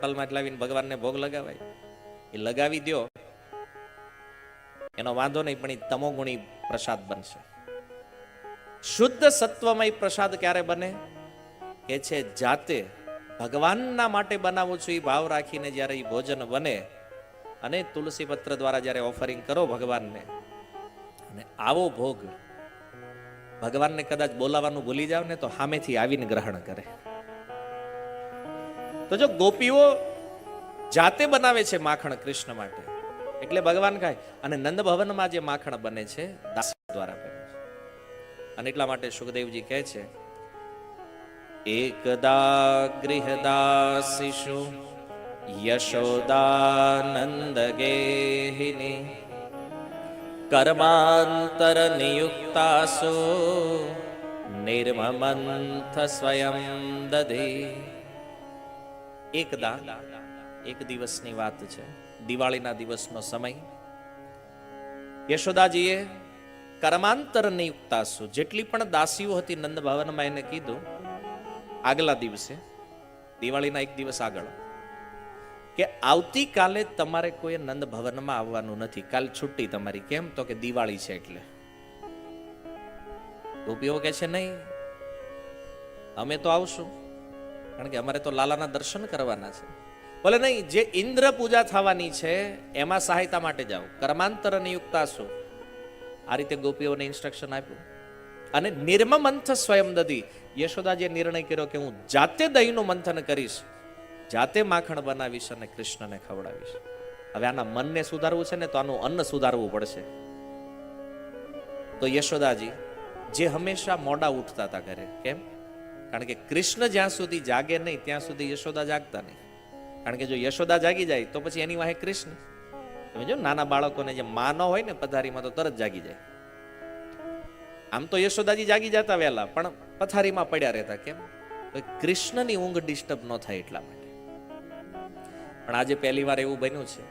હોટલમાં લાવીને ભગવાનને ભોગ લગાવાય, એ લગાવી દો એનો વાંધો નહીં, પણ એ તમોગુણી પ્રસાદ બનશે. શુદ્ધ સત્વમય પ્રસાદ ક્યારે બને? કે છે જાતે ભગવાનના માટે બનાવું છું એ ભાવ રાખીને જ્યારે એ ભોજન બને અને તુલસી પત્ર દ્વારા જ્યારે ઓફરિંગ કરો ભગવાનને, અને આવો ભોગ ભગવાનને કદાચ બોલાવાનું ભૂલી જાવ ને તો સામેથી આવીને ગ્રહણ કરે. તો જો ગોપીઓ જાતે બનાવે છે માખણ કૃષ્ણ માટે, એટલે ભગવાન ખાય. અને નંદ ભવનમાં જે માખણ બને છે દાસી દ્વારા બને છે. અને એટલા માટે સુખદેવજી કહે છે, એકદા ગૃહદાસીષુ યશોદાનંદ ગેહિની કર્માંતર નિયુક્તાસુ નિર્મમંથ સ્વયં દધે. એકદા, એક દિવસની વાત છે, દિવાળીના દિવસનો સમય. યશોદાજીએ કર્માંતર નિયુક્તાસુ, જેટલી પણ દાસીઓ હતી નંદ ભવનમાં, એને કીધું આગલા દિવસે, દિવાળીના એક દિવસ આગળ, કે આવતીકાલે તમારે કોઈ નંદ ભવનમાં આવવાનું નથી, કાલ છુટ્ટી તમારી. કેમ? તો કે દિવાળી છે એટલે. ગોપીઓ કહે છે નહીં, અમે તો આવશું, કારણ કે અમારે તો લાલાના દર્શન કરવાના છે. બોલે નહીં, જે ઇન્દ્ર પૂજા થવાની છે એમાં સહાયતા માટે જાઓ, કર્માંતર નિયુક્તાસુ. આ રીતે ગોપીઓને ઇન્સ્ટ્રક્શન આપ્યું. અને નિર્મમંથ સ્વયં દધી, યશોદાજીએ નિર્ણય કર્યો કે હું જાતે દહીંનું મંથન કરીશ, જાતે માખણ બનાવીશ અને કૃષ્ણને ખવડાવીશ. હવે આના મનને સુધારવું છે ને તો આનું અન્ન સુધારવું પડશે. તો યશોદાજી જે હંમેશા મોડા ઉઠતા હતા ઘરે, કેમ? કારણ કે કૃષ્ણ જ્યાં સુધી જાગે નહીં ત્યાં સુધી યશોદા જાગતા નહીં. કારણ કે જો યશોદા જાગી જાય તો પછી એની વાહે કૃષ્ણ. તમે જો નાના બાળકોને જે માનો હોય ને પથારીમાં તો તરત જાગી જાય. આમ તો યશોદાજી જાગી જતા વહેલા, પણ પથારીમાં પડ્યા રહેતા. કેમ? કૃષ્ણની ઊંઘ ડિસ્ટર્બ ન થાય એટલા માટે. પણ આજે પહેલી વાર એવું બન્યું છે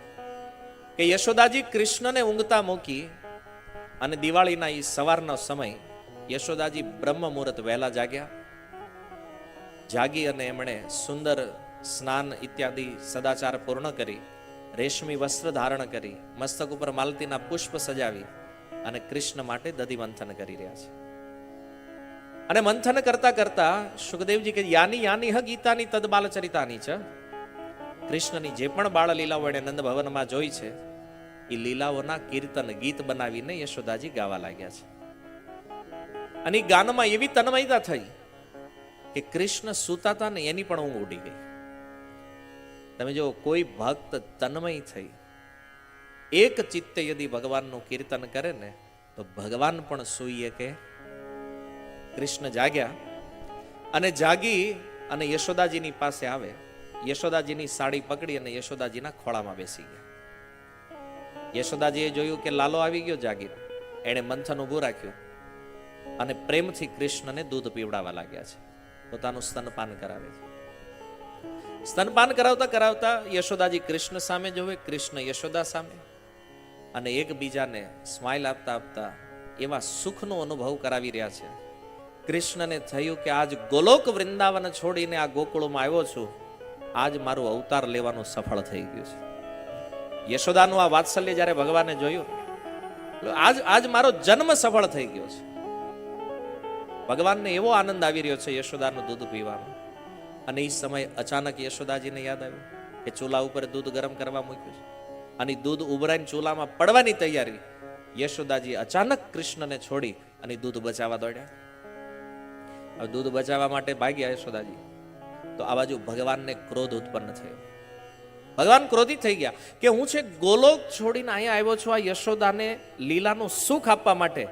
કે યશોદાજી કૃષ્ણને ઊંઘતા મૂકી અને દિવાળીના એ સવારનો સમય યશોદાજી બ્રહ્મ મુહૂર્ત વહેલા જાગ્યા. જાગી અને એમણે સુંદર સ્નાન ઇત્યાદિ સદાચાર પૂર્ણ કરી, રેશમી વસ્ત્ર ધારણ કરી, મસ્તક ઉપર માલતીના પુષ્પ સજાવી અને કૃષ્ણ માટે દધી મંથન કરી રહ્યા છે. અને મંથન કરતા કરતા સુખદેવજી કે યાની યાની હ ગીતાની તદ બાલ ચરિતાની છે. કૃષ્ણની જે પણ બાળ લીલાઓ એણે નંદ ભવનમાં જોઈ છે એ લીલાઓના કીર્તન ગીત બનાવીને યશોદાજી ગાવા લાગ્યા છે. અને એ ગાનમાં એવી તન્મયતા થઈ કે કૃષ્ણ સૂતા ને એની પણ ઊંઘ ઉડી ગઈ. તમે જો કોઈ ભક્ત તન્મય થઈ એક ચિત્તે યદિ ભગવાનનું કીર્તન કરે ને તો ભગવાન પણ સૂઈએ કે. કૃષ્ણ જાગ્યા અને જાગી અને યશોદાજીની પાસે આવે, યશોદાજીની સાડી પકડી અને યશોદાજીના ખોળામાં બેસી ગયા. યશોદાજીએ જોયું કે લાલો આવી ગયો જાગી, એણે મંથન ઊભું રાખ્યું અને પ્રેમથી કૃષ્ણને દૂધ પીવડાવવા લાગ્યા છે, પોતાનું સ્તનપાન કરાવે છે. સ્તનપાન કરાવતા કરાવતા યશોદાજી કૃષ્ણ સામે જોવે, કૃષ્ણ યશોદા સામે, અને એકબીજાને સ્માઇલ આપતા આપતા એવા સુખનો અનુભવ કરાવી રહ્યા છે. કૃષ્ણને થયું કે આજ ગોલોક વૃંદાવન છોડીને આ ગોકુળમાં આવ્યો છું, આજ મારું અવતાર લેવાનું સફળ થઈ ગયું છે. યશોદાનું આ વાત્સલ્ય જ્યારે ભગવાને જોયું, આજ મારો જન્મ સફળ થઈ ગયો છે. ભગવાનને એવો આનંદ આવી રહ્યો છે યશોદાનું દૂધ પીવાનો. અને એ સમય અચાનક યશોદાજીને યાદ આવ્યું કે ચૂલા ઉપર દૂધ ગરમ કરવા મૂક્યું છે અને દૂધ ઉભરાઈને ચૂલામાં પડવાની તૈયારી. યશોદાજી અચાનક કૃષ્ણને છોડી અને દૂધ બચાવવા દોડ્યા. હવે દૂધ બચાવવા માટે ભાગ્યા યશોદાજી, તો આ બાજુ ભગવાનને ક્રોધ ઉત્પન્ન થયો. ભગવાન ક્રોધિત થઈ ગયા કે હું છે ગોલોક છોડીને અહીંયા આવ્યો છું આ યશોદાને લીલાનું સુખ આપવા માટે,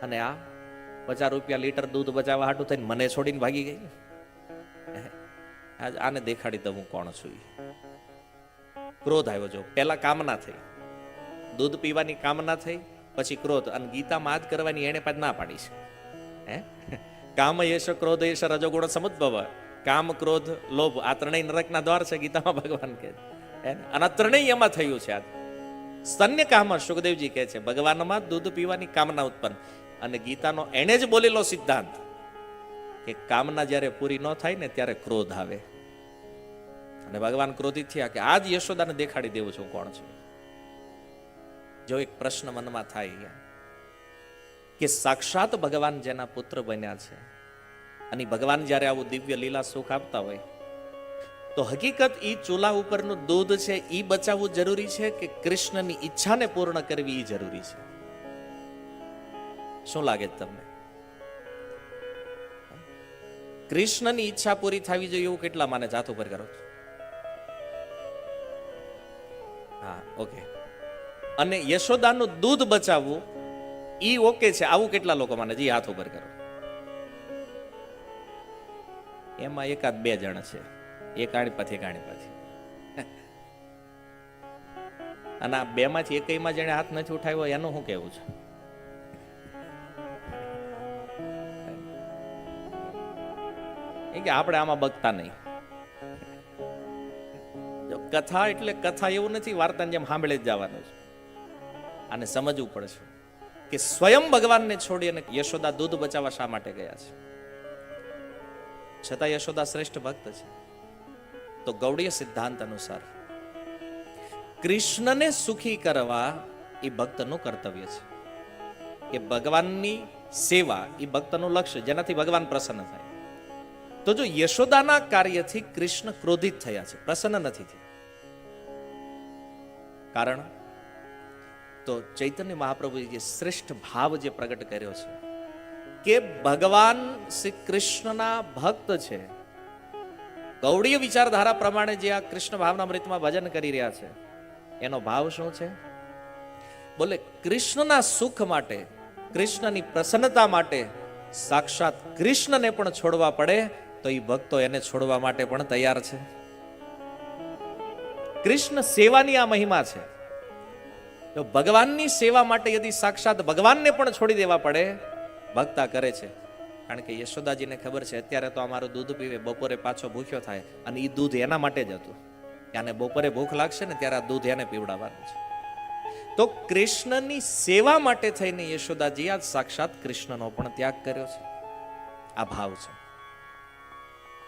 અને આ 50 રૂપિયા લીટર દૂધ બચાવવા હાટું થઈને મને છોડીને ભાગી ગઈ. આને દેખાડી દઉં હું કોણ છું. ક્રોધ આવ્યો. જો પહેલા કામના થઈ, દૂધ પીવાની કામના થઈ, પછી ક્રોધ, અને ગીતામાં જ કરવાની એને પાછ ના પાડી છે. કામ યશ ક્રોધ યશ રજોગુણ સમુદ્ભવ, કામ ક્રોધ લોભ, આ ત્રણેય નરકના દ્વાર છે ગીતામાં ભગવાન કહે છે. અને આ ત્રણેય એમાં થયું છે. આ સ્તન્ય કામ સુખદેવજી કહે છે ભગવાનમાં દૂધ પીવાની કામના ઉત્પન્ન. અને ગીતાનો એને જ બોલેલો સિદ્ધાંત કે કામના જ્યારે પૂરી ન થાય ને ત્યારે ક્રોધ આવે. અને ભગવાન ક્રોધિત થયા કે આજ યશોદાને દેખાડી દેવું છું કોણ છે. જો એક પ્રશ્ન મનમાં થાય કે સાક્ષાત ભગવાન જેના પુત્ર બન્યા છે અને ભગવાન જ્યારે આવું દિવ્ય લીલા સુખ આપતા હોય તો હકીકત ઈ ચૂલા ઉપરનું દૂધ છે ઈ બચાવવું જરૂરી છે કે કૃષ્ણની ઈચ્છાને પૂર્ણ કરવી ઈ જરૂરી છે? શું લાગે તમને? કૃષ્ણની ઈચ્છા પૂરી થવી જોઈએ એવું કેટલા માને? જાત ઉપર કરો. હા, ઓકે. અને યશોદાનું દૂધ બચાવવું ઈ ઓકે છે આવું કેટલા લોકો માને? જી હાથ ઉપર કરો. એમાં એકાદ બે જણ છે, એક આણી પાછી એક આણી પાછી. અને આ બે માંથી એકમાં જેને હાથ નથી ઉઠાવ્યો એનું શું કેવું છે? કે આપણે આમાં બગતા નહીં. કથા એટલે કથા એવું નથી વાર્તાની જેમ સાંભળે જ જવાનું છે. આને સમજવું પડશે કે સ્વયં ભગવાનને છોડી અને યશોદા દૂધ બચાવવા શા માટે ગયા છે? છતાં યશોદા શ્રેષ્ઠ ભક્ત છે. તો ગૌડીય સિદ્ધાંત અનુસાર કૃષ્ણને સુખી કરવા એ ભક્તનું કર્તવ્ય છે. કે ભગવાનની સેવા એ ભક્તનું લક્ષ્ય, જેનાથી ભગવાન પ્રસન્ન થાય. તો જો યશોદાના કાર્યથી કૃષ્ણ ક્રોધિત થયા છે, પ્રસન્ન નથી થયા, કારણ તો ચૈતન્ય મહાપ્રભુએ જે શ્રેષ્ઠ ભાવ જે પ્રગટ કર્યો છે કે ભગવાન શ્રી કૃષ્ણના ભક્ત છે. ગૌડીય વિચારધારા પ્રમાણે જે આ કૃષ્ણ ભાવનામૃતમાં ભજન કરી રહ્યા છે એનો ભાવ શું છે? બોલે કૃષ્ણના સુખ માટે, કૃષ્ણની પ્રસન્નતા માટે સાક્ષાત કૃષ્ણને પણ છોડવા પડે તો એ ભક્તો એને છોડવા માટે પણ તૈયાર છે. કૃષ્ણ સેવાની આ મહિમા છે. જો ભગવાનની સેવા માટે યદિ સાક્ષાત ભગવાનને પણ છોડી દેવા પડે, ભક્તા કરે છે. કારણ કે યશોદાજીને ખબર છે અત્યારે તો અમારું દૂધ પીવે, બપોરે પાછો ભૂખ્યો થાય, અને એ દૂધ એના માટે જ હતું. અને બપોરે ભૂખ લાગશે ને ત્યારે આ દૂધ એને પીવડાવવાનું છે. તો કૃષ્ણની સેવા માટે થઈને યશોદાજી આ સાક્ષાત કૃષ્ણનો પણ ત્યાગ કર્યો છે. આ ભાવ છે.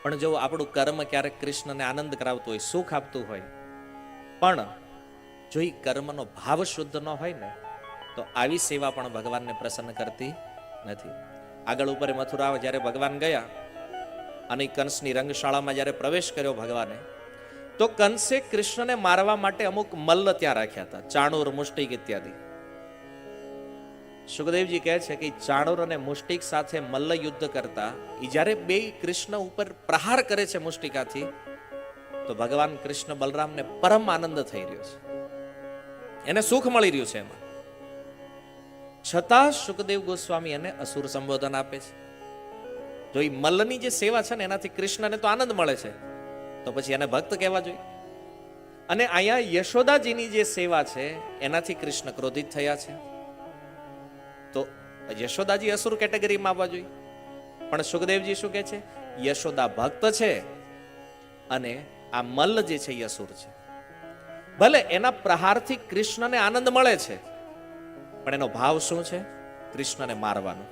પણ જો આપણું કર્મ ક્યારેક કૃષ્ણને આનંદ કરાવતું હોય, સુખ આપતું હોય, પણ જો એ કર્મનો ભાવ શુદ્ધ ન હોય ને તો આવી સેવા પણ ભગવાનને પ્રસન્ન કરતી નથી. આગળ ઉપર મથુરા જ્યારે ભગવાન ગયા અને કંસની રંગશાળામાં જ્યારે પ્રવેશ કર્યો ભગવાને, તો કંસે કૃષ્ણને મારવા માટે અમુક મલ્લ ત્યાં રાખ્યા હતા, ચાણૂર, મુષ્ટિક ઇત્યાદિ. સુખદેવજી કહે છે કે ચાણૂર અને મુષ્ટિક સાથે મલ્લ યુદ્ધ કરતા એ જ્યારે બે કૃષ્ણ ઉપર પ્રહાર કરે છે મુષ્ટિકાથી, તો ભગવાન કૃષ્ણ બલરામને પરમ આનંદ થઈ રહ્યો છે, એને સુખ મળી રહ્યું છે એમાં. છતાં સુખદેવ ગોસ્વામી એને અસુર સંબોધન આપે છે. જો એ મલ્લની જે સેવા છે ને એનાથી કૃષ્ણને તો આનંદ મળે છે, તો પછી એને ભક્ત કહેવા જોઈએ. અને અહીંયા યશોદાજીની જે સેવા છે એનાથી કૃષ્ણ ક્રોધિત થયા છે, તો યશોદાજી અસુર કેટેગરીમાં આવવા જોઈએ. પણ સુખદેવજી શું કહે છે? યશોદા ભક્ત છે અને આ મલ્લ જે છે એ અસુર છે. ભલે એના પ્રહારથી કૃષ્ણને આનંદ મળે છે, પણ એનો ભાવ શું છે? કૃષ્ણને મારવાનો.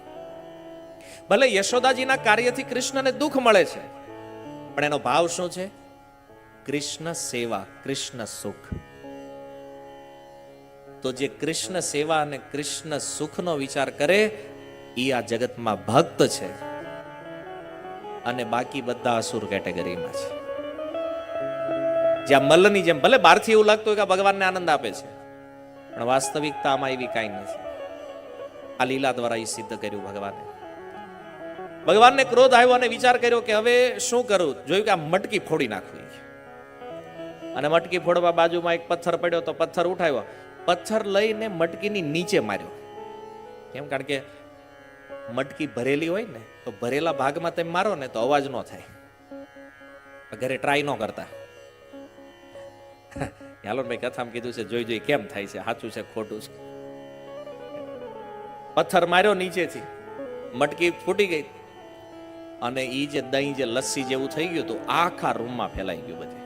ભલે યશોદાજીના કાર્યથી કૃષ્ણને દુઃખ મળે છે, પણ એનો ભાવ શું છે? કૃષ્ણ સેવા, કૃષ્ણ સુખ. તો જે કૃષ્ણ સેવા અને કૃષ્ણ સુખનો વિચાર કરે એ આ જગતમાં ભક્ત છે, અને બાકી બધા અસુર કેટેગરીમાં છે. જ્યાં મલ્લની જેમ ભલે બહારથી એવું લાગતું હોય કે ભગવાનને આનંદ આપે છે, પણ વાસ્તવિકતામાં એવી કાંઈ નથી. આ લીલા દ્વારા એ સિદ્ધ કર્યું ભગવાને. ભગવાનને ક્રોધ આવ્યો અને વિચાર કર્યો કે હવે શું કરું. જોયું કે આ મટકી ફોડી નાખવી, અને મટકી ફોડવા બાજુમાં એક પથ્થર પડ્યો તો પથ્થર ઉઠાવ્યો, પથ્થર લઈને મટકીની નીચે માર્યો. કેમ? કારણ કે મટકી ભરેલી હોય ને તો ભરેલા ભાગમાં તમે મારો ને તો અવાજ ન થાય. ઘરે ટ્રાય ન કરતા. હાલો ભાઈ, કથામાં કીધું છે જોઈ જોઈ કેમ થાય છે, સાચું છે ખોટું છે. પથ્થર માર્યો નીચેથી, મટકી ફૂટી ગઈ, અને એ જે દહીં જે લસ્સી જેવું થઈ ગયું હતું આખા રૂમમાં ફેલાઈ ગયું બધે.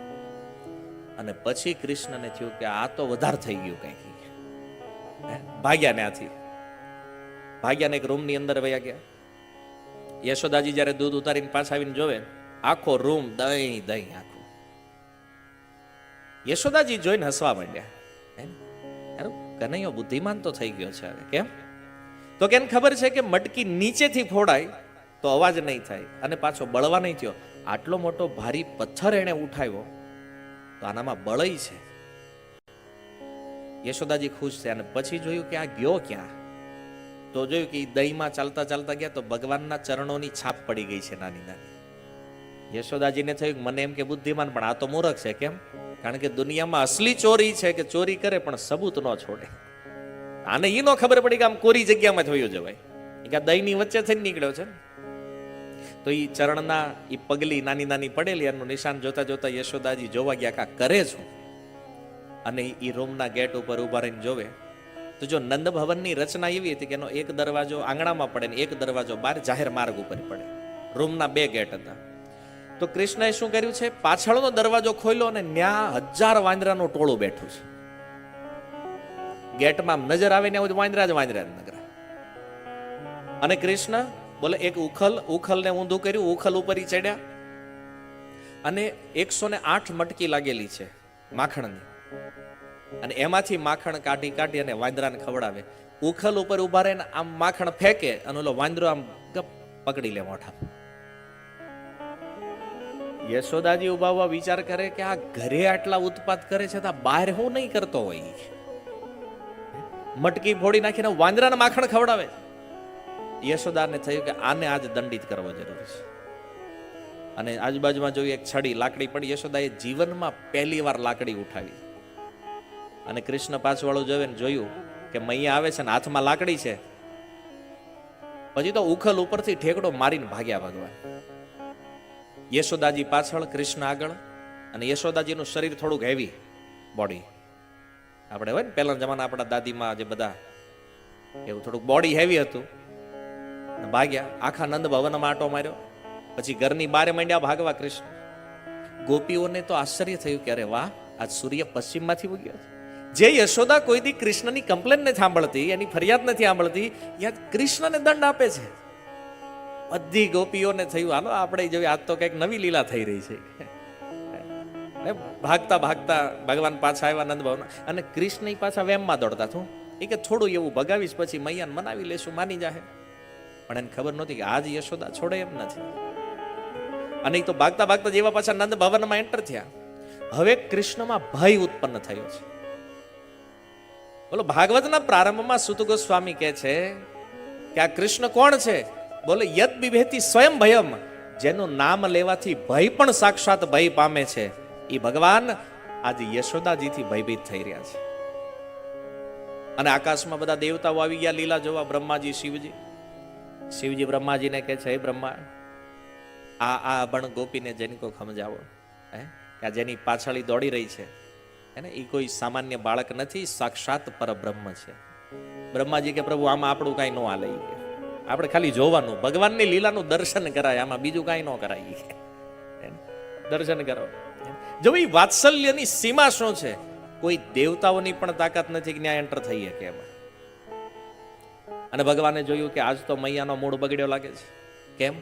અને પછી કૃષ્ણને થયું કે આ તો વધારે થઈ ગયું કઈક. ભાગ્યા ત્યાંથી, ભાગ્યાને એક રૂમની અંદર વયા ગયા. યશોદાજી જ્યારે દૂધ ઉતારીને પાછા આવીને જોવે, આખો રૂમ દહીં દહીં આખું. યશોદાજી જોઈને હસવા માંડ્યા. યાર કનૈયો બુદ્ધિમાન તો થઈ ગયો છે હવે. કેમ? તો કેમ ખબર છે કે મટકી નીચેથી ફોડાય તો અવાજ નહીં થાય અને પાછો બળવા નહીં થયો. આટલો મોટો ભારી પથ્થર એણે ઉઠાવ્યો તો આનામાં બળય છે. યશોદાજી ખુશ છે. અને પછી જોયું કે આ ગયો ક્યાં, તો જોયું કે દહીંમાં ચાલતા ચાલતા ગયા તો ભગવાનના ચરણોની છાપ પડી ગઈ છે નાની નાની. યશોદાજીને થયું મને એમ કે બુદ્ધિમાન, પણ આ તો મૂર્ખ છે. કેમ? કારણ કે દુનિયામાં અસલી ચોરી છે કે ચોરી કરે પણ સબૂત ન છોડે. આને એ ન ખબર પડી કે આમ કોરી જગ્યામાં થયો જવાય, કે દહીંની વચ્ચે થઈને નીકળ્યો છે. તો એ ચરણના એ પગલી નાની નાની પડેલી એનું નિશાન જોતા જોતા યશોદાજી જોવા ગયા કા કરે છું. અને એ રૂમના ગેટ ઉપર ઉભા રહીને જોવે તો જો નંદ ભવનની રચના એવી હતી કે એનો એક દરવાજો આંગણામાં પડે ને એક દરવાજો બહાર જાહેર માર્ગ ઉપર પડે. રૂમના 2 ગેટ હતા. તો કૃષ્ણએ શું કર્યું છે, પાછળનો દરવાજો ખોલ્યો અને ન્યા 1000 વાંદરાનું ટોળું બેઠું છે. ગેટમાં નજર આવે ને વાંદરા જ નગર. અને કૃષ્ણ બોલે એક ઉખલને ઊંધું કર્યું, ઉખલ ઉપર ચડ્યા અને 108 મટકી લાગેલી છે માખણની, અને એમાંથી માખણ કાઢી કાઢી અને વાંદરાને ખવડાવે. ઉખલ ઉપર ઉભા રહીને આમ માખણ ફેંકે અને ઓલો વાંદરો આમ ગપ પકડી લે મોઢા. યશોદાજી ઉભા વિચાર કરે કે આ ઘરે આટલા ઉત્પાત કરે છે તો બહાર હું નહીં કરતો હોય. મટકી ફોડી નાખીને વાંદરાને માખણ ખવડાવે. યશોદાને થયું કે આને આજ દંડિત કરવો જરૂરી છે. અને આજુબાજુમાં જોયું એક છડી લાકડી પડી. યશોદાએ જીવનમાં પહેલી વાર લાકડી ઉઠાવી. અને કૃષ્ણ પાછવાળું જોવે ને જોયું કે મૈયા આવે છે ને હાથમાં લાકડી છે. પછી તો ઉખલ ઉપરથી ઠેકડો મારીને ભાગ્યા ભગવાન. યશોદાજી પાછળ, કૃષ્ણ આગળ. અને યશોદાજીનું શરીર થોડુંક હેવી બોડી, આપણે હોય ને પહેલા જમાના આપણા દાદીમાં જે બધા એવું થોડુંક બોડી હેવી હતું. ભાગ્યા આખા નંદ ભવનમાં આટો માર્યો. પછી ઘરની બારે માંડ્યા ભાગવા કૃષ્ણ. ગોપીઓને તો આશ્ચર્ય થયું કે અરે વાહ, આજ સૂર્ય પશ્ચિમમાંથી ઉગ્યો છે. જે યશોદા કોઈ દી કૃષ્ણની કમ્પ્લેન નથી સાંભળતી, એની ફરિયાદ નથી સાંભળતી, યાદ કૃષ્ણને દંડ આપે છે. બધી ગોપીઓને થયું હાલો આપણે જોઈએ આજ તો કંઈક નવી લીલા થઈ રહી છે. ભાગતા ભાગતા ભગવાન પાછા આવ્યા નંદ ભવન. અને કૃષ્ણ પાછા વેમમાં દોડતા થયું. એ કે થોડું એવું ભગાવીશ પછી મૈયાને મનાવી લેશું, માની જાહે. પણ એને ખબર નહોતી કે આજ યશોદા છોડે એમ નથી. અને એ તો ભાગતા ભાગતા જેવા પાછા નંદ ભવનમાં એન્ટર થયા. હવે કૃષ્ણમાં ભય ઉત્પન્ન થયો છે. બોલો ભાગવતના પ્રારંભમાં સુત ગોસ્વામી કહે છે કે આ કૃષ્ણ કોણ છે? બોલે યદ બિભેતિ સ્વયં ભયમ, જેનું નામ લેવાથી ભય પણ સાક્ષાત ભય પામે છે. એ ભગવાન આજે યશોદાજીથી ભયભીત થઈ રહ્યા છે. અને આકાશમાં બધા દેવતાઓ આવી ગયા લીલા જોવા. બ્રહ્માજી, શિવજી બ્રહ્માજીને કહે છે, હે બ્રહ્મા, આ અભણ ગોપીને જેની કોઈ સમજાવો, કે આ જેની પાછળ દોડી રહી છે એને એ કોઈ સામાન્ય બાળક નથી, સાક્ષાત પરબ્રહ્મ છે. બ્રહ્માજી કે પ્રભુ આમાં આપણું કાંઈ ન હાલે, આપણે ખાલી જોવાનું, ભગવાનની લીલાનું દર્શન કરાય, આમાં બીજું કાંઈ ન કરાય. દર્શન કરો. જો એ વાત્સલ્યની સીમા શું છે? કોઈ દેવતાઓની પણ તાકાત નથી કે ત્યાં એન્ટર થઈએ કે એમાં. અને ભગવાને જોયું કે આજ તો મૈયાનો મૂળ બગડ્યો લાગે છે. કેમ?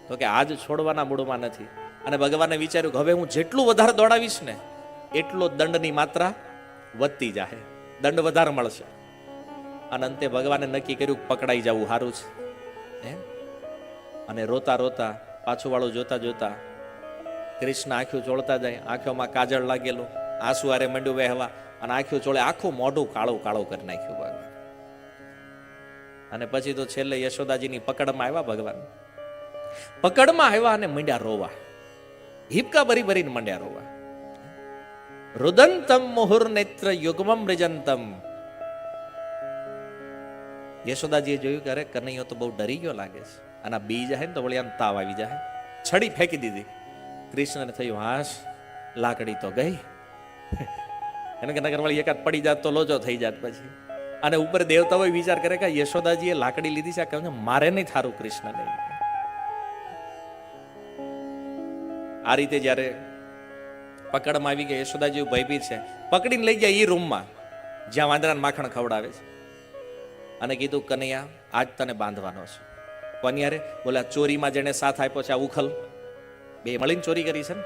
તો કે આજ છોડવાના મૂળમાં નથી. અને ભગવાને વિચાર્યું કે હવે હું જેટલું વધારે દોડાવીશ ને એટલો દંડની માત્રા વધતી જાય, દંડ વધારે મળશે. અને અંતે ભગવાને નક્કી કર્યું પકડાઈ જવું સારું છે. અને રોતા રોતા પાછું વાળું જોતા જોતા કૃષ્ણ આંખું ચોળતા જાય. આંખોમાં કાજળ લાગેલું, આંસુ આરે મંડ્યું વહેવા. અને આંખું ચોળે આખું મોઢું કાળું કાળું કરી નાખ્યું ભગવાન. અને પછી તો છેલ્લે યશોદાજીની પકડમાં આવ્યા ભગવાન. પકડમાં આવ્યા અને મંડ્યા રોવા. હિપકા ભરી ભરીને મંડ્યા રોવા. રુદંતમ મુહુર નેત્ર યુગમમ રિજંતમ. યશોદાજીએ જોયું કે અરે કનૈયો તો બહુ ડરી ગયો લાગે છે, અને બી જાય ને તો વળી આમ તાવ આવી જાય. છડી ફેંકી દીધી. કૃષ્ણને થયું હાશ, લાકડી તો ગઈ. એને કે નગર વાળી એકાદ પડી જાત તો લોચો થઈ જાત પછી. અને ઉપર દેવતાઓ વિચાર કરે કે યશોદાજીએ લાકડી લીધી છે, કહે મારે નહીં થારું કૃષ્ણ નહીં. આ રીતે જયારે પકડમાં આવી ગયા, યશોદાજી ભયભીત છે, પકડીને લઈ ગયા એ રૂમમાં જ્યાં વાંદરાને માખણ ખવડાવે છે. અને કીધું કનૈયા આજ તને બાંધવાનો છે. કોની હારે? બોલા ચોરીમાં જેને સાથ આપ્યો છે આ ઉખલ, બે મળીને ચોરી કરી છે ને,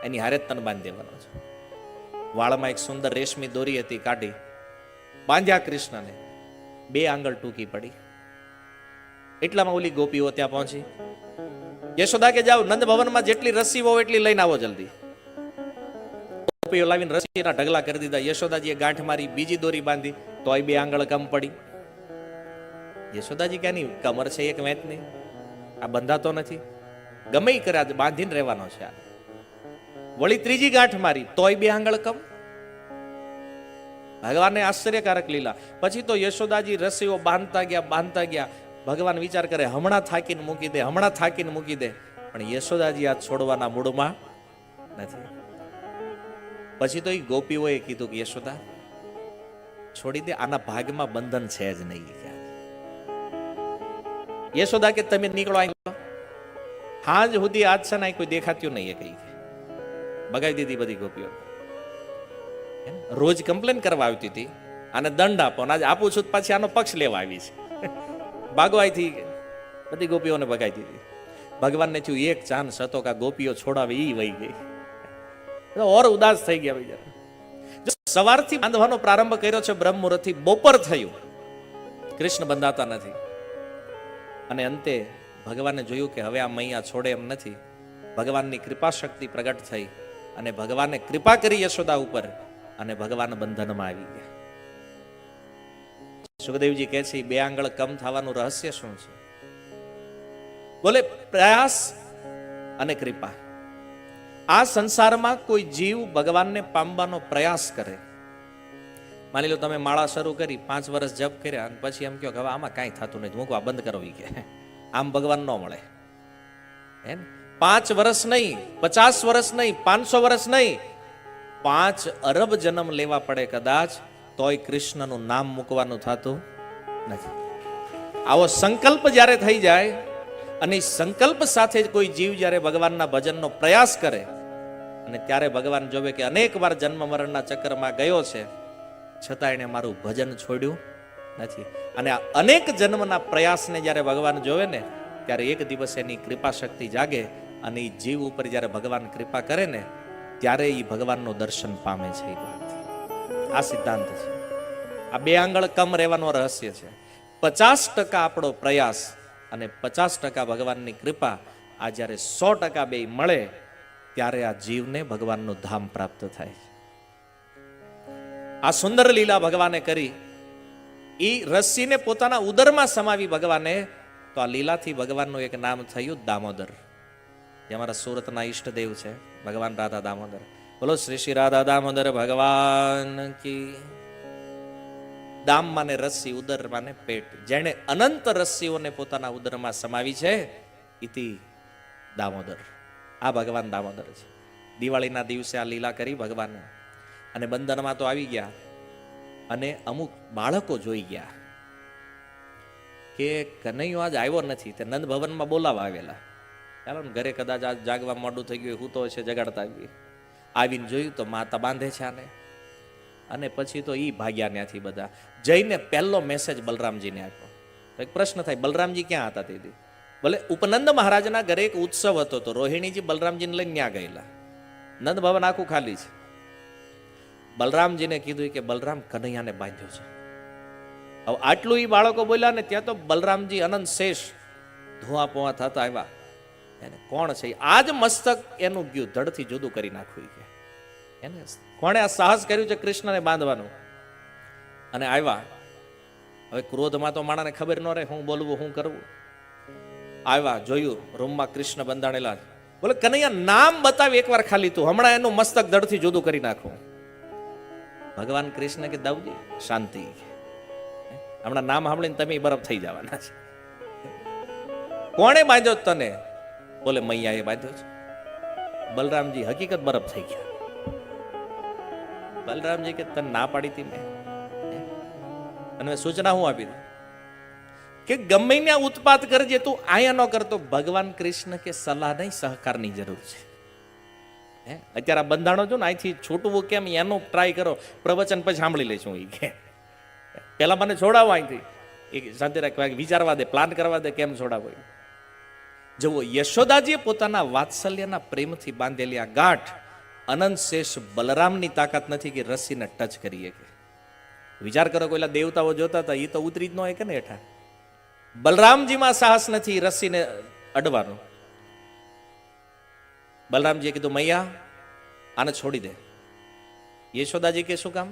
એની હારે જ તને બાંધી દેવાનો છે. વાળમાં એક સુંદર રેશમી દોરી હતી, કાઢી બાંધ્યા કૃષ્ણને. 2 આંગળ ટૂંકી પડી. એટલામાં ઓલી ગોપીઓ ત્યાં પહોંચી. યશોદા કે જાઓ નંદ ભવનમાં જેટલી રસી હોય એટલી લઈને આવો જલ્દી. ગોપીઓ લાવીને રસીના ઢગલા કરી દીધા. યશોદાજીએ ગાંઠ મારી, બીજી દોરી બાંધી, તોય 2 આંગળ કમ પડી. યશોદાજી ક્યાંની કમર છે એક વેંતની, આ બંધાતો નથી, ગમે ઈ કરે બાંધીને રહેવાનો છે. વળી ત્રીજી ગાંઠ મારી, તોય 2 આંગળ કમ. ભગવાનને આશ્ચર્યકારક લીલા. પછી તો યશોદાજી રસીઓ બાંધતા ગયા. ભગવાન વિચાર કરે હમણાં થાકીને મૂકી દે, પણ યશોદાજી આ છોડવાના મૂડમાં નથી. પછી તો એ ગોપીઓએ કીધું કે યશોદા છોડી દે, આના ભાગમાં બંધન છે જ નહીં. યશોદા કે તમે નીકળો, હાજ સુધી આજ છે ને કોઈ દેખાતું નહીં. કઈ બગાવી દીધી બધી ગોપીઓ. રોજ કમ્પ્લેન કરવા આવતી હતી, આને દંડ આપો, આજે આપું છું પાછી આનો પક્ષ લેવા આવી છે. ભાગવાઈથી બધી ગોપીઓને ભગાઈ દીધી. ભગવાનને થયું એક ચાન્સ હતો કે ગોપીઓ છોડાવે, ઈ વહી ગઈ. ઓર ઉદાસ થઈ ગયા ભાઈ. સવારથી બાંધવાનો પ્રારંભ કર્યો છે બ્રહ્મ મુહૂર્તથી, બપોર થયું, કૃષ્ણ બંધાતા નથી. અને અંતે ભગવાને જોયું કે હવે આ મૈયા છોડે એમ નથી. ભગવાનની કૃપા શક્તિ પ્રગટ થઈ અને ભગવાને કૃપા કરી યશોદા ઉપર અને ભગવાન બંધનમાં આવી ગયા. સુખદેવજી કહે છે 2 આંગળ કમ થવાનું રહસ્ય શું છે? બોલે પ્રયાસ અને કૃપા. આ સંસારમાં કોઈ જીવ ભગવાનને પામવાનો પ્રયાસ કરે. માની લો તમે માળા શરૂ કરી, 5 વર્ષ જપ કર્યા અને પછી એમ કહો કે હવે આમાં કાંઈ થતું નથી, મૂકવા બંધ કરો. કે આમ ભગવાન ન મળે. 5 વર્ષ નહીં, 50 વર્ષ નહીં, 500 વર્ષ નહીં, 5 અરબ જન્મ લેવા પડે કદાચ, તોય કૃષ્ણનું નામ મૂકવાનું થતું નથી. આવો સંકલ્પ જ્યારે થઈ જાય અને સંકલ્પ સાથે કોઈ જીવ જ્યારે ભગવાનના ભજનનો પ્રયાસ કરે અને ત્યારે ભગવાન જોવે કે અનેક વાર જન્મ મરણના ચક્કરમાં ગયો છે, છતાં એને મારું ભજન છોડ્યું નથી. અને આ અનેક જન્મના પ્રયાસને જ્યારે ભગવાન જોવે ને, ત્યારે એક દિવસ એની કૃપા શક્તિ જાગે અને એ જીવ ઉપર જ્યારે ભગવાન કૃપા કરે ને, ત્યારે એ ભગવાનનું દર્શન પામે છે. એ વાત આ સિદ્ધાંત છે. આ 2 આંગળ કમ રહેવાનો રહસ્ય છે. 50% આપણો પ્રયાસ અને 50% ભગવાનની કૃપા, આ જ્યારે 100% બે મળે ત્યારે આ જીવને ભગવાનનું ધામ પ્રાપ્ત થાય છે. આ સુંદર લીલા ભગવાને કરી. એ રસીને પોતાના ઉદરમાં સમાવી ભગવાને, તો આ લીલાથી ભગવાનનું એક નામ થયું દામોદર, જે અમારા સુરતના ઈષ્ટદેવ છે ભગવાન રાધા દામોદર. બોલો શ્રી શ્રી રાધા દામોદર ભગવાન કી. દામ માને રસ્સી, ઉદર માને પેટ. જેણે અનંત રસ્સીઓને પોતાના ઉદરમાં સમાવી છે, ઇતિ દામોદર. આ ભગવાન દામોદર છે. દિવાળીના દિવસે આ લીલા કરી ભગવાને અને બંધનમાં તો આવી ગયા. અને અમુક બાળકો જોઈ ગયા કે કનૈયો આજ આવ્યો નથી, તે નંદ ભવનમાં બોલાવા આવેલા. ચાલો ને ઘરે કદાચ આજ જાગવા મોડું થઈ ગયું, હું તો છે જગાડતા આવી. આવીને જોયું તો માતા બાંધે છે આને. અને પછી તો ઈ ભાગ્યા ત્યાંથી બધા. જઈને પહેલો મેસેજ બલરામજીને આપ્યો. એક પ્રશ્ન થાય, બલરામજી ક્યાં હતા તે દી? ભલે ઉપનંદ મહારાજના ઘરે એક ઉત્સવ હતો, તો રોહિણીજી બલરામજીને લઈને ત્યાં ગયેલા. નંદ ભવન આખું ખાલી છે. બલરામજીને કીધું કે બલરામ કનૈયાને બાંધ્યો છે. હવે આટલું ઈ બાળકો બોલ્યા ને, ત્યાં તો બલરામજી અનંત શેષ ધોવા પોવા થતા આવ્યા. એને કોણ છે? આજ મસ્તક એનું ગયું, ધડથી જુદું કરી નાખ્યું. કે એને કોણે આ સાહસ કર્યું છે કૃષ્ણને બાંધવાનું? અને આવ્યા. હવે ક્રોધમાં તો માણાને ખબર ન રહે, હું બોલવું હું કરવું. આવ્યા, જોયું રૂમમાં કૃષ્ણ બંધાણેલા. બોલે કનૈયા નામ બતાવી એકવાર ખાલી તું, હમણાં એનું મસ્તક ધડથી જુદું કરી નાખું. ભગવાન કૃષ્ણ કે દાઉજી શાંતિ, હમણાં નામ સાંભળીને તમે બરફ થઈ જવાના છે. કોણે બાંધ્યો તને? બોલે મૈયાએ બાંધ્યો છે. બલરામજી હકીકત બરફ થઈ ગયા. બલરામજી કે તને ના પાડી હતી મેં, અને સૂચના હું આપી કે ગમે ત્યાં ઉત્પાત કરજે, તું આયા ન કરતો. ભગવાન કૃષ્ણ કે સલાહ નહીં, સહકારની જરૂર છે. અત્યારે આ બંધાણો છો ને, અહીંથી છૂટવું કેમ એનો ટ્રાય કરો, પ્રવચન પછી સાંભળી લઈશું. એ કે પેલા મને છોડાવો અહીંથી, એ શાંતિ રાખવા, વિચારવા દે, પ્લાન કરવા દે, કેમ છોડાવો. જુઓ, યશોદાજીએ પોતાના વાત્સલ્યના પ્રેમથી બાંધેલી આ ગાંઠ અનંત શેષ બલરામની તાકાત નથી કે રસ્સીને ટચ કરીએ કે વિચાર કરો કોઈલા દેવતાઓ જોતા હતા એ તો ઉતરી જ ન હોય કે ને હેઠા. બલરામજીમાં સાહસ નથી રસ્સીને અડવાનું. બલરામજીએ કીધું મૈયા આને છોડી દે. યશોદાજી કે શું કામ?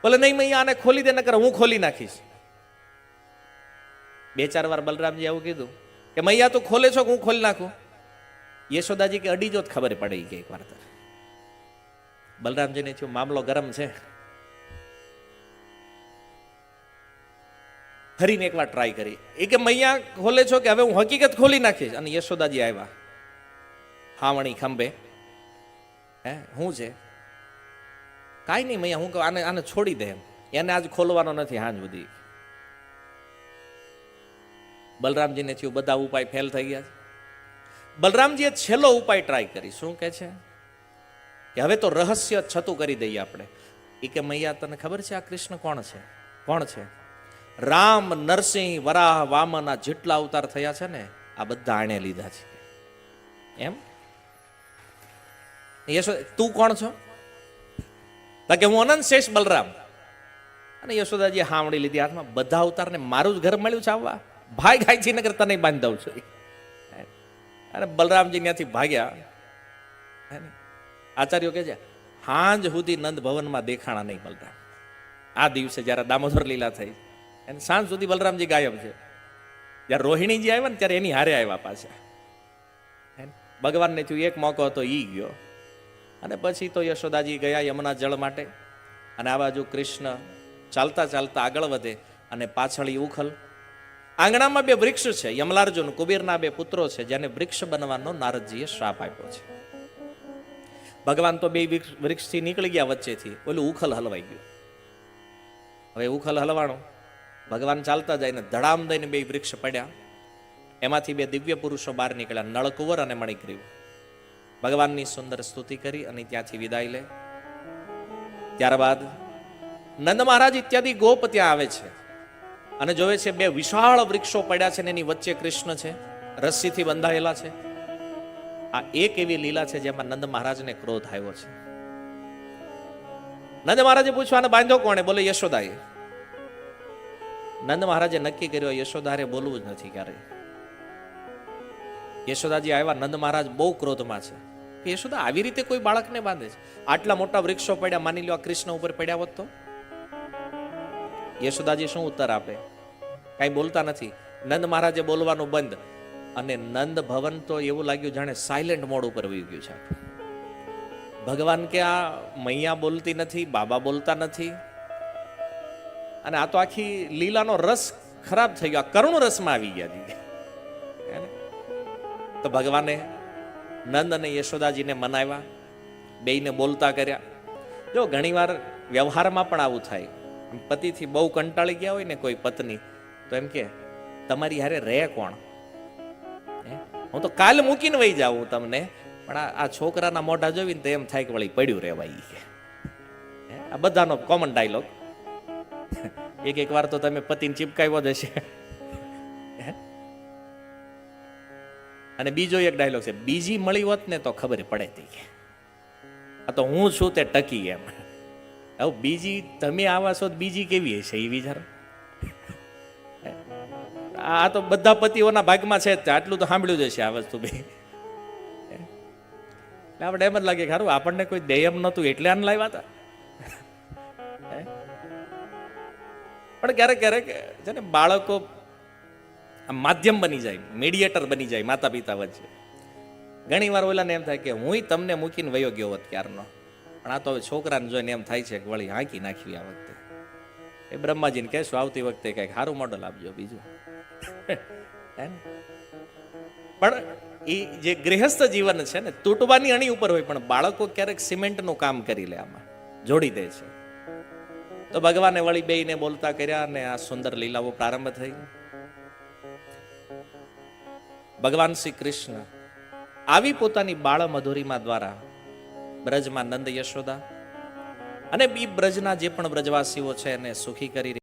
બોલે નહીં મૈયા આને ખોલી દે, નકર હું ખોલી નાખીશ. 2-4 વાર બલરામજી આવું કીધું કે મૈયા તું ખોલે છો કે હું ખોલી નાખું? યશોદાજી કે અડી જો ખબર પડે કે એક વાર. બલરામજીને થયું મામલો ગરમ છે. ફરીને એકવાર ટ્રાય કરી. એ કે મૈયા ખોલે છો કે હવે હું હકીકત ખોલી નાખીશ? અને યશોદાજી આવ્યા હાવણી ખંભે. હે શું છે? કાંઈ નહીં મૈયા, હું આને આને છોડી દે એમ, એને આજ ખોલવાનો નથી હાંજ સુધી. બલરામજીને થયું બધા ઉપાય ફેલ થઈ ગયા. બલરામજીએ છેલ્લો ઉપાય ટ્રાય કરી. શું કે છે કે હવે તો રહસ્ય છતું કરી દઈએ આપણે. એ કે મૈયા તને ખબર છે આ કૃષ્ણ કોણ છે? કોણ છે? રામ, નરસિંહ, વરાહ, વામન આ જેટલા અવતાર થયા છે ને આ બધા આણે લીધા છે. એમ? તું કોણ છો? કે હું અનંત શેષ બલરામ. અને યશોદાજી હાવડી લીધી હાથમાં. બધા અવતારને મારું જ ઘર મળ્યું છે આવવા? ભાઈ ગાયથી નગર તને બાંધી દઉં છું. અને બલરામજી ત્યાંથી ભાગ્યા. આચાર્યો કે છે હાંજ સુધી નંદ ભવનમાં દેખાણા નહીં બલરામ. આ દિવસે જયારે દામોદર લીલા થઈ અને સાંજ સુધી બલરામજી ગાયબ છે. જયારે રોહિણીજી આવ્યા ને ત્યારે એની હારે આવ્યા પાછા. ભગવાનને થયું એક મોકો હતો ઈ ગયો. અને પછી તો યશોદાજી ગયા યમુના જળ માટે. અને આ બાજુ કૃષ્ણ ચાલતા ચાલતા આગળ વધે અને પાછળ ઉખલ. આંગણામાં 2 વૃક્ષ છે, યમલાર્જુન કુબેરના 2 પુત્રો છે, જેને વૃક્ષ બનવાનો નારદજીએ શ્રાપ આપ્યો છે. ભગવાન તો 2 વૃક્ષથી નીકળી ગયા વચ્ચેથી, ઓલું ઉખલ હલવાઈ ગયું. હવે ઉખલ હલવાણું, ભગવાન ચાલતા જાય ને ધડામ દઈને 2 વૃક્ષ પડ્યા. એમાંથી 2 દિવ્ય પુરુષો બહાર નીકળ્યા, નળકુંવર અને મણિગ્રીવ. ભગવાનની સુંદર સ્તુતિ કરી અને ત્યાંથી વિદાય લે. ત્યારબાદ નંદ મહારાજ ઇત્યાદિ ગોપ ત્યાં આવે છે અને જોવે છે 2 વિશાળ વૃક્ષો પડ્યા છે ને એની વચ્ચે કૃષ્ણ છે, રસ્સીથી બંધાયેલા છે. આ એક એવી લીલા છે જેમાં નંદ મહારાજને ક્રોધ આવ્યો છે. નંદ મહારાજે પૂછ્યું આને બાંધ્યો કોણે? બોલે યશોદાએ. નંદ મહારાજે નક્કી કર્યો યશોદારે બોલવું જ નથી ક્યારે. યશોદાજી આવ્યા, નંદ મહારાજ બહુ ક્રોધમાં છે. યશોદા આવી રીતે કોઈ બાળકને બાંધે છે? આટલા મોટા વૃક્ષો પડ્યા, માની લો આ કૃષ્ણ ઉપર પડ્યા હોત તો? યશોદાજી શું ઉત્તર આપે? કઈ બોલતા નથી. નંદ મહારાજે બોલવાનું બંધ. અને નંદ ભવન તો એવું લાગ્યું જાણે સાયલેન્ટ મોડ ઉપર વહી ગયું છે. ભગવાન કે આ મૈયા બોલતી નથી, બાબા બોલતા નથી, અને આ તો આખી લીલાનો રસ ખરાબ થઈ ગયો, કરુણ રસમાં આવી ગયા. તો ભગવાને નંદ અને યશોદાજીને મનાવ્યા, બેયને બોલતા કર્યા. જો ઘણીવાર વ્યવહારમાં પણ આવું થાય. પતિથી બહુ કંટાળી ગયા હોય ને કોઈ પત્ની, તો એમ કે તમારી હારે રહે કોણ? હું તો કાલ મૂકીને વહી જાઉં તમને, પણ આ છોકરાના મોઢા જોઈને તો એમ થાય કે વળી પડ્યું રહેવાય. આ બધાનો કોમન ડાયલોગ. એક વાર તો તમે પતિને ચીપકાવ્યો જ હશે. અને બીજો એક ડાયલોગ છે, બીજી મળી હોત ને તો ખબર પડે હતી આ તો હું છું તે ટકી એમ. હવે બીજી તમે આવા છો બીજી કેવી હશે એ વિચારો. આ તો બધા પતિઓના ભાગમાં છે, આટલું તો સાંભળ્યું જ હશે આ વસ્તુ. બે આપણે એમ જ લાગે કે સારું આપણને કોઈ દેયમ નતું એટલે આને લાવ્યા હતા. પણ ક્યારેક ક્યારેક છે ને બાળકો માધ્યમ બની જાય, મીડિયેટર બની જાય માતા પિતા વચ્ચે. ઘણી વાર ઓલાને એમ થાય કે હું તમને મૂકીને વયો ગયો હોત ક્યારનો, પણ આ તો હવે છોકરાને જોઈને એમ થાય છે કે વળી હાંકી નાખવી આ વખતે. એ બ્રહ્માજીને કહેશું આવતી વખતે કંઈક સારું મોડલ આપજો બીજું. પણ એ જે ગૃહસ્થ જીવન છે ને તૂટવાની અણી ઉપર હોય, પણ બાળકો ક્યારેક સિમેન્ટનું કામ કરી લે, આમાં જોડી દે છે. તો ભગવાને વળી બેયને બોલતા કર્યા અને આ સુંદર લીલાઓ પ્રારંભ થઈ. ભગવાન શ્રી કૃષ્ણ આવી પોતાની બાળ મધુરીમાં દ્વારા બ્રજમાં નંદ યશોદા અને બી બ્રજના જે પણ બ્રજવાસીઓ છે એને સુખી કરી